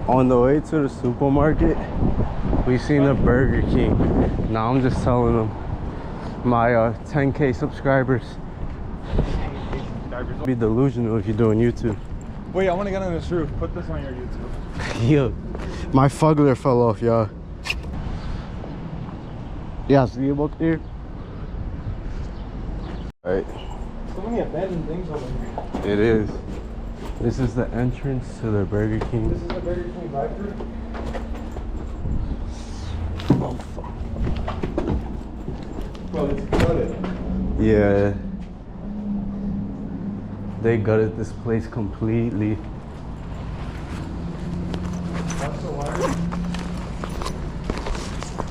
On the way to the supermarket, we seen a Burger King. Now I'm just telling them my 10K subscribers. Be delusional if you're doing YouTube. Wait, I want to get on this roof. Put this on your YouTube. Yo, my fuggler fell off, y'all. Yeah, see him up there? Alright. So many abandoned things over here. It is. This is the entrance to the Burger King. This is the Burger King drive-thru? Oh, fuck. Bro, it's gutted. Yeah. They gutted this place completely. That's so wild.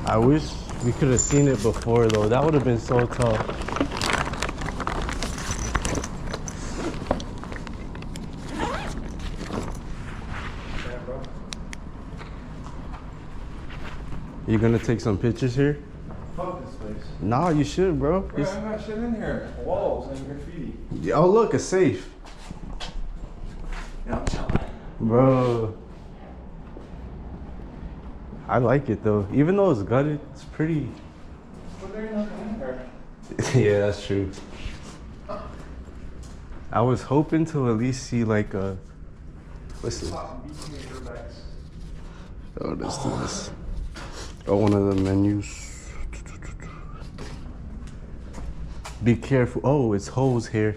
I wish we could have seen it before though. That would have been so tough. Yeah, bro. You gonna take some pictures here? Fuck this place. Nah, you should, bro. Bro, I got shit in here. Walls and graffiti. Oh, look, a safe. Yeah, I'm chilling. Bro. I like it though. Even though it's gutted, it's pretty. But there ain't nothing in there. Yeah, that's true. I was hoping to at least see like a. What's this? Urbex. Oh, let's do this. Oh, one of the menus. Be careful. Oh, it's holes here.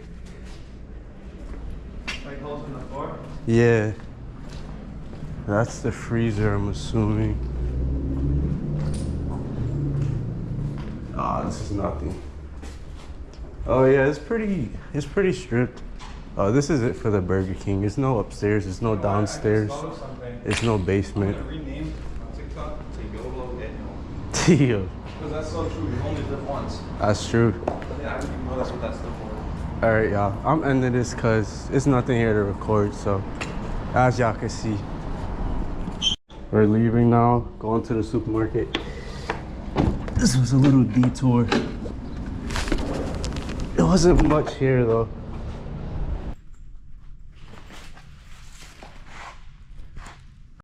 Like holes in the floor? Yeah. That's the freezer, I'm assuming. Ah, this is nothing. Oh yeah, it's pretty stripped. Oh, this is it for the Burger King. There's no upstairs, there's no downstairs. There's no basement. I'm gonna rename on TikTok to YOLO Daniel. Theo. Because that's so true. You only live once. That's true. Yeah, I didn't even know that's what that stood for. Alright, y'all. I'm ending this because there's nothing here to record, so as y'all can see. We're leaving now, going to the supermarket. This was a little detour. It wasn't much here though.